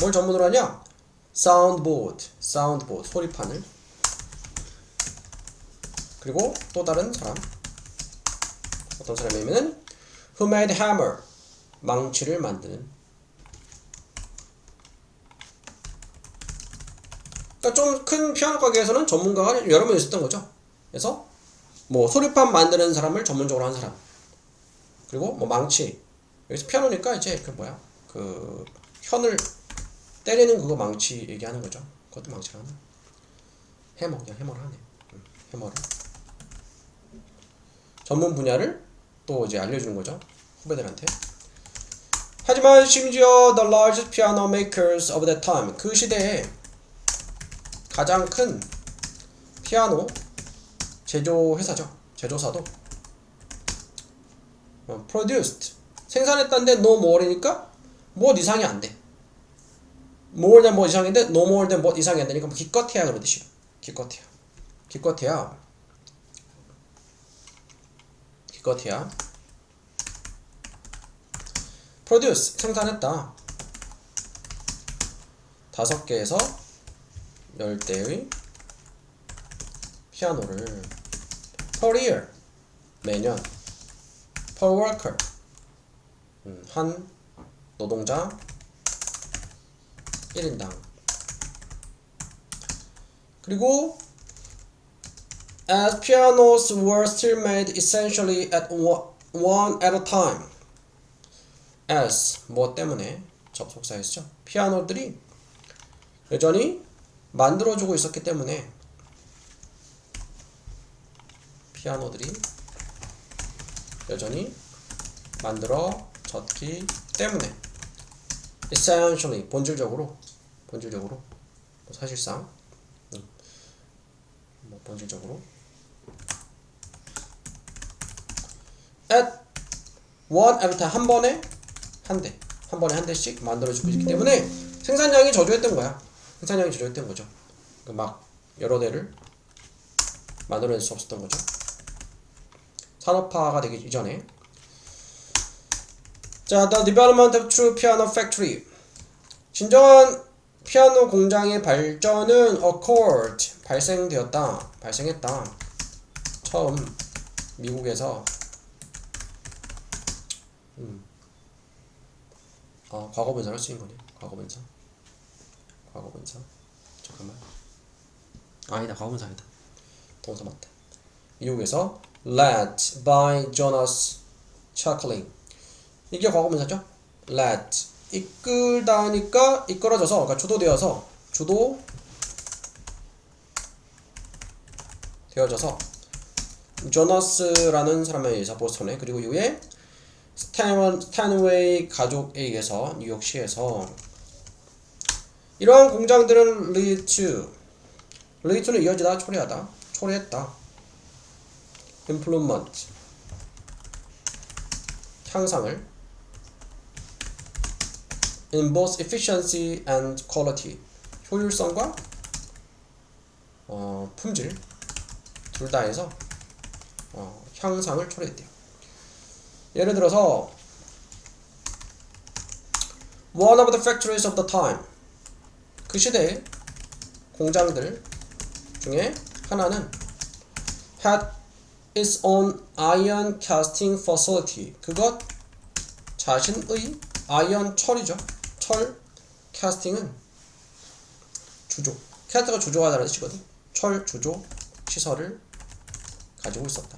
[SPEAKER 1] 뭘 전문으로 하냐? soundboard 소리판을. 그리고 또 다른 사람 어떤 사람이면은 who made hammer 망치를 만드는. 그러니까 좀 큰 피아노 가게에서는 전문가가 여러 명 있었던 거죠. 그래서 뭐 소리판 만드는 사람을 전문적으로 한 사람, 그리고 뭐 망치, 여기서 피아노니까 이제 그 현을 때리는 그거 망치 얘기하는 거죠. 그것도 망치를 하나. 해머, 그냥 해머를 하네. 해머를. 전문 분야를 또 이제 알려주는 거죠. 후배들한테. 하지만 심지어 the largest piano makers of that time, 그 시대에 가장 큰 피아노 제조 회사죠. 제조사도 produced, 생산했다는데 no more이니까 뭐 이상이 안 돼. more than 뭐 이상인데 no more than 뭐 이상이 안 되니까 뭐 기껏해야 그런 뜻이에요. 기껏해야 produce, 생산했다. 5개에서 10대의 피아노를 per year, 매년, per worker, 한 노동자 1인당. 그리고 as pianos were still made essentially at one at a time. as 뭐 때문에 접속사였죠. 피아노들이 여전히 만들어주고 있었기 때문에 피아노들이 여전히 만들어졌기 때문에 essentially 본질적으로 뭐 사실상 뭐 본질적으로 at one at a time, 한 번에 한 대씩 만들어주고 있기 때문에 생산량이 저조했던 거야. 거죠. 막 여러 대를 만들어낼 수 없었던 거죠. 산업화가 되기 이전에. 자, the development of true piano factory. 진정한 피아노 공장의 발전은 occurred, 발생했다. 처음 미국에서 과거분사를 쓰인 거네. 과거분사. 잠깐만. 아니다, 과거분사 아니다. 동사 맞다. 미국에서 led by Jonas Chuckling. 이게 과거분사죠? led. 이끌다니까 이끌어져서, 그러니까 주도되어져서 조너스라는 사람에 의해서 보스턴에, 그리고 이후에 스탠웨이 가족에 의해서 뉴욕시에서 이러한 공장들은 lead는 이어지다, 초래했다. improvement, 향상을 in both efficiency and quality, 효율성과 품질 둘 다 해서 향상을 초래했대요. 예를 들어서 one of the factories of the time, 그 시대의 공장들 중에 하나는 had its own iron casting facility, 그것 자신의 아이언 철이죠. 철 캐스팅은 주조, 캐스트가 주조하다는 뜻이거든. 철 주조 시설을 가지고 있었다.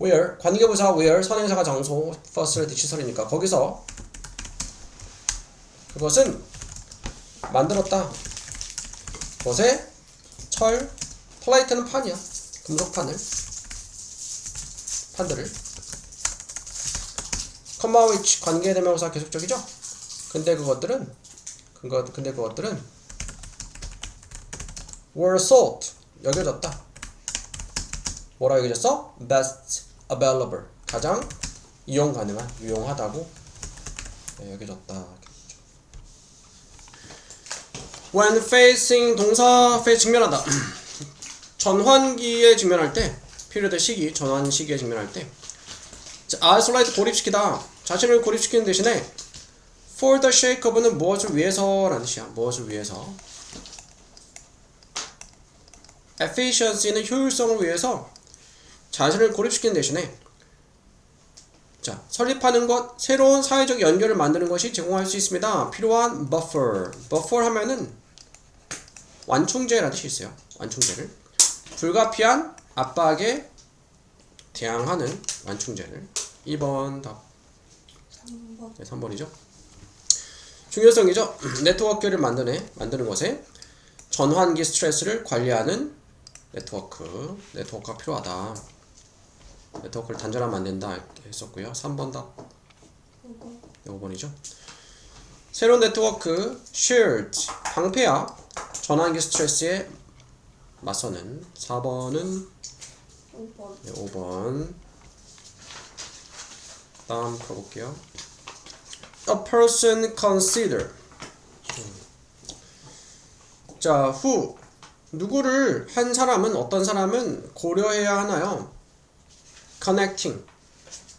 [SPEAKER 1] where, 관계부사 where, 선행사가 장소, facility 시설이니까 거기서 그것은 만들었다. 그것에 철, 플레이트는 판이야. 금속 판들을 컴마 which, 관계대명사 계속적이죠. 근데 그것들은 were sold, 여겨졌다. 뭐라 여겨졌어? best available, 가장 이용 가능한, 유용하다고 여겨졌다. when facing, 동사 face, 직면하다. 전환기에 직면할 때, period 시기, 전환 시기에 직면할 때, isolate, 고립시키다. 자신을 고립시키는 대신에 for the sake of는 무엇을 위해서라는 뜻이야. 무엇을 위해서. efficiency는 효율성을 위해서 자신을 고립시키는 대신에 자, 설립하는 것, 새로운 사회적 연결을 만드는 것이 제공할 수 있습니다. 필요한 buffer. buffer 하면은 완충제라는 뜻이 있어요. 완충제를. 불가피한 압박에 대항하는 완충제를. 2번 답.
[SPEAKER 3] 3번.
[SPEAKER 1] 네, 3번이죠. 중요성이죠. 네트워크를 만드는 것에 전환기 스트레스를 관리하는 네트워크가 필요하다. 네트워크를 단절하면 안 된다 이렇게 했었고요. 3번 답.
[SPEAKER 3] 5번.
[SPEAKER 1] 5번이죠. 새로운 네트워크 shared 방패야. 전환기 스트레스에 맞서는 4번은
[SPEAKER 3] 5번.
[SPEAKER 1] 5번. 다음 풀어볼게요. A person consider. 자, who 누구를 한 사람은 어떤 사람은 고려해야 하나요? connecting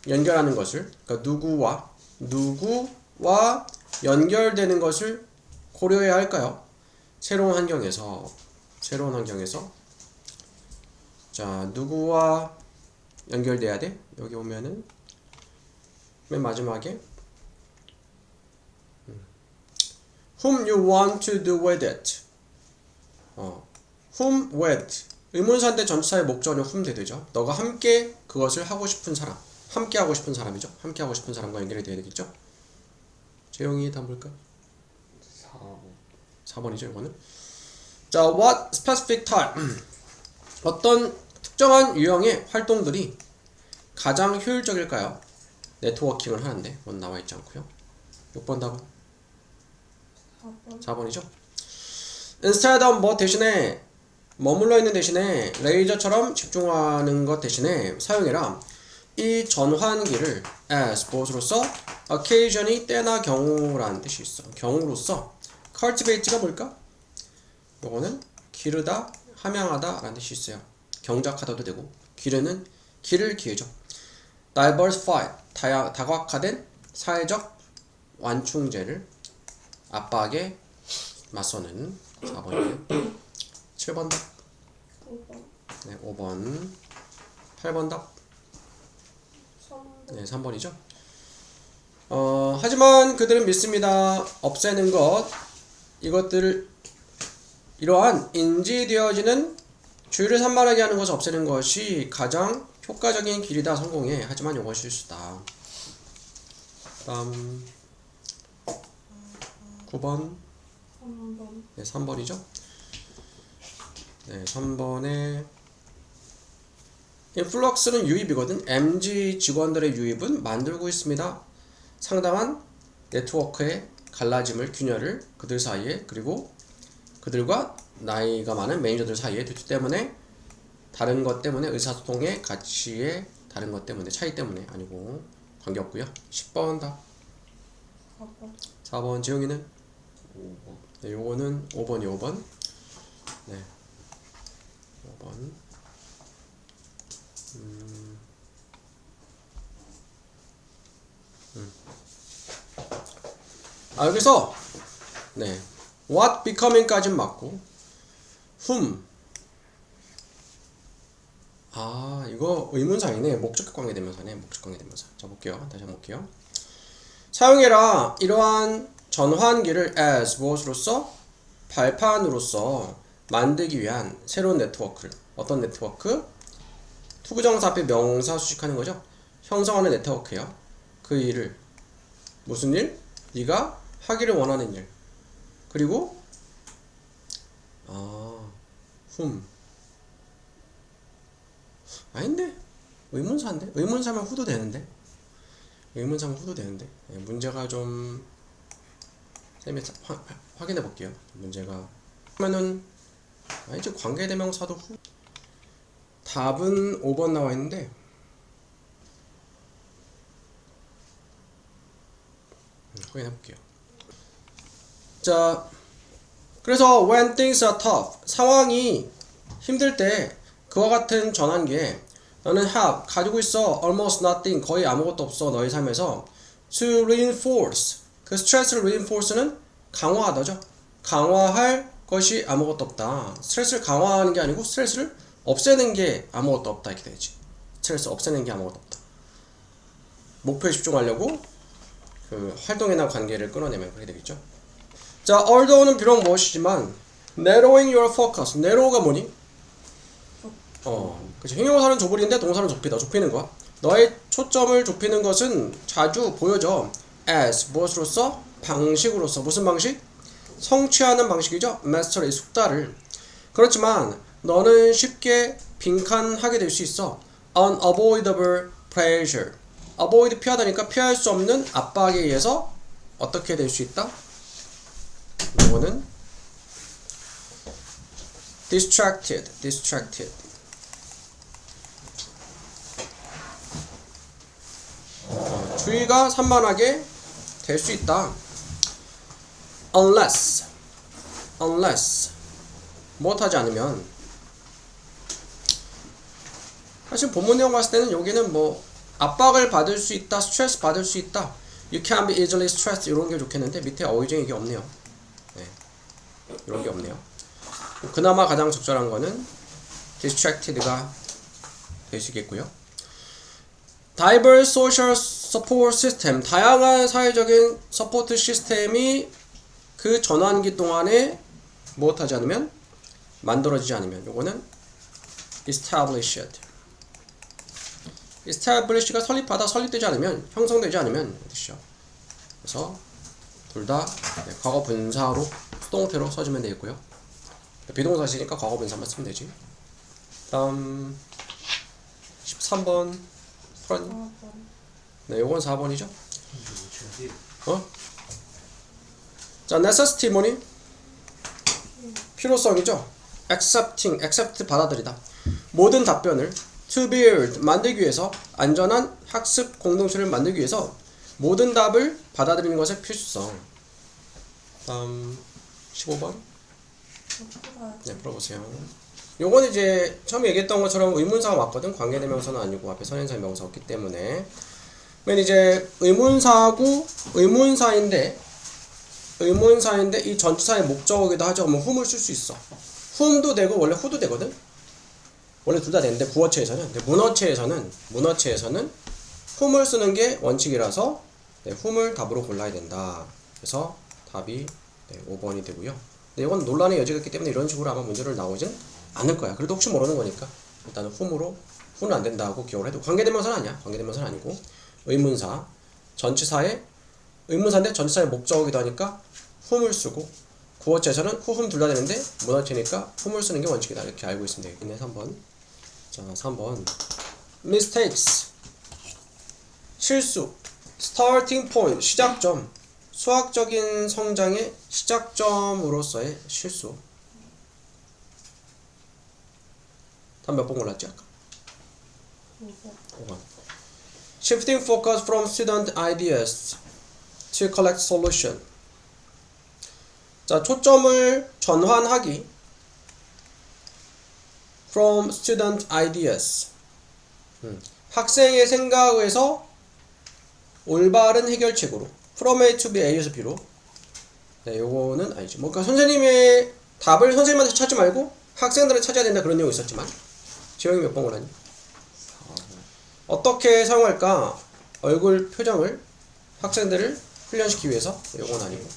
[SPEAKER 1] 연결하는 것을 그러니까 누구와 연결되는 것을 고려해야 할까요? 새로운 환경에서 자 누구와 연결돼야 돼? 여기 오면은 맨 마지막에 whom you want to do with it. whom with 의문사인데 전치사의 목적어는 whom 돼 되죠. 너가 함께 그것을 하고 싶은 사람, 함께 하고 싶은 사람이죠. 함께 하고 싶은 사람과 연결이 돼야 되겠죠. 재용이 답 볼까? 4번이죠, 이거는. 자, what specific type 어떤 특정한 유형의 활동들이 가장 효율적일까요? 네트워킹을 하는데 그건 나와 있지 않고요. 6번 답은
[SPEAKER 3] 4번.
[SPEAKER 1] 4번이죠. instead of 뭐 대신에 머물러 있는 대신에 레이저처럼 집중하는 것 대신에 사용해라. 이 전환기를 as 무엇으로써 occasionally 때나 경우라는 뜻이 있어. 경우로서 cultivate가 뭘까? 요거는 기르다, 함양하다 라는 뜻이 있어요. 경작하다도 되고 기르는 기를 기회죠. diversified 다각화된 사회적 완충제를 압박에 맞서는 4번이에요. 7번 답.
[SPEAKER 3] 5번.
[SPEAKER 1] 네, 5번. 8번 답.
[SPEAKER 3] 3번.
[SPEAKER 1] 네, 3번이죠. 하지만 그들은 믿습니다. 없애는 것, 이것들을 이러한 인지되어지는 주의를 산만하게 하는 것을 없애는 것이 가장 효과적인 길이다. 성공해. 하지만 이건 실수다. 다음 9번.
[SPEAKER 3] 3번.
[SPEAKER 1] 네, 3번이죠. 네, 3번에 인플럭스는 유입이거든. MG 직원들의 유입은 만들고 있습니다. 상당한 네트워크의 갈라짐을, 균열을 그들 사이에, 그리고 그들과 나이가 많은 매니저들 사이에 두기 때문에, 다른 것 때문에, 의사소통의 가치의 다른 것 때문에, 차이 때문에 아니고 관계없고요. 10번 답.
[SPEAKER 3] 4번.
[SPEAKER 1] 4번 지영이는
[SPEAKER 2] 5번.
[SPEAKER 1] 네, 요거는 5번이 5번. 네. 5번. 여기서 네. what becoming까지는 맞고 whom 이거 의문사이네. 목적격 관계대명사네. 목적 관계대명사. 자 볼게요. 다시 한번 볼게요. 사용해라. 이러한 전환기를 as 무엇으로써? 발판으로서 만들기 위한 새로운 네트워크를. 어떤 네트워크? 투부정사 앞에 명사 수식하는 거죠. 형성하는 네트워크예요. 그 일을 무슨 일? 네가 하기를 원하는 일. 그리고 whom 아닌데? 의문사인데? 의문사면 후도 되는데? 의문사면 후도 되는데? 문제가 좀 쌤이 확인해 볼게요. 문제가 하면은 이제 관계대명사도 후. 답은 5번 나와 있는데 확인해 볼게요. 자, 그래서 when things are tough 상황이 힘들 때 그와 같은 전환기에 너는 have 가지고 있어 almost nothing 거의 아무것도 없어 너의 삶에서 to reinforce 그 스트레스를 reinforce는 강화하다죠. 강화할 것이 아무것도 없다. 스트레스를 강화하는 게 아니고 스트레스를 없애는 게 아무것도 없다 이렇게 되지. 스트레스 없애는 게 아무것도 없다. 목표에 집중하려고 그 활동이나 관계를 끊어내면 그렇게 되겠죠. 자, although는 비록 무엇이지만 narrowing your focus. narrow가 뭐니? 그치. 형용사는 좁으리인데 동사는 좁히다. 좁히는 거야. 너의 초점을 좁히는 것은 자주 보여져. as 무엇으로써? 방식으로서. 무슨 방식? 성취하는 방식이죠. mastery 숙달을. 그렇지만 너는 쉽게 빈칸하게 될 수 있어. unavoidable pressure. avoid 피하다니까 피할 수 없는 압박에 의해서 어떻게 될 수 있다? 이거는 distracted. 주의가 산만하게 될 수 있다. unless 못하지 않으면, 사실 본문 내용 봤을 때는 여기는 뭐 압박을 받을 수 있다, 스트레스 받을 수 있다, you can be easily stressed 이런 게 좋겠는데 밑에 어휘중에 이게 없네요. 네, 이런 게 없네요. 그나마 가장 적절한 거는 distracted가 될 수 있겠고요. diverse social support system, 다양한 사회적인 서포트 시스템이 그 전환기 동안에 무엇하지 않으면, 만들어지지 않으면, 요거는 establish가 설립하다, 설립되지 않으면, 형성되지 않으면 뜻이죠. 그래서 둘 다 과거 분사로 수동태로 써주면 되겠고요. 비동사시니까 과거 분사만 쓰면 되지. 다음 13번 프로님. 네, 요건 4번이죠. 자, necessity 뭐니? 필요성이죠. accept 받아들이다. 모든 답변을 to build 만들기 위해서, 안전한 학습 공동체를 만들기 위해서 모든 답을 받아들이는 것의 필수성. 다음 15번. 네, 풀어보세요. 요건 이제 처음에 얘기했던 것처럼 의문사가 맞거든. 관계대명사는 아니고 앞에 선행사 명사 없기 때문에. 맨 이제 의문사고 의문사인데 이 전치사의 목적어기도 하죠. 뭐 whom을 쓸 수 있어. whom도 되고 원래 who도 되거든. 원래 둘 다 되는데 구어체에서는, 근데 문어체에서는 whom을 쓰는 게 원칙이라서 whom을 답으로 골라야 된다. 그래서 답이 5번이 되고요. 근데 이건 논란의 여지가 있기 때문에 이런 식으로 아마 문제를 나오진 않을 거야. 그래도 혹시 모르는 거니까 일단은 whom은 안 된다고 기억을 해도, 관계대명사는 아니야. 관계대명사는 아니고 의문사, 전치사의 의문사인데 전치사의 목적어기도 하니까 whom을 쓰고, 구어체에서는 who, whom 둘 다 되는데 문어체니까 whom을 쓰는 게 원칙이다. 이렇게 알고 있으면 되겠네. 3번. 자, 3번. mistakes. 실수. starting point. 시작점. 수학적인 성장의 시작점으로서의 실수. 다음 몇 번 골랐지 아까? 5번. shifting focus from student ideas to collect solution. 자, 초점을 전환하기. from student ideas. 학생의 생각에서 올바른 해결책으로. from A to B, A에서 B로. 네, 요거는 아니지. 뭐, 그러니까 선생님의 답을 선생님한테 찾지 말고 학생들을 찾아야 된다, 그런 내용이 있었지만. 지영이 몇 번 골랐니? 어떻게 사용할까? 얼굴 표정을 학생들을 훈련시키기 위해서. 요건 아니고.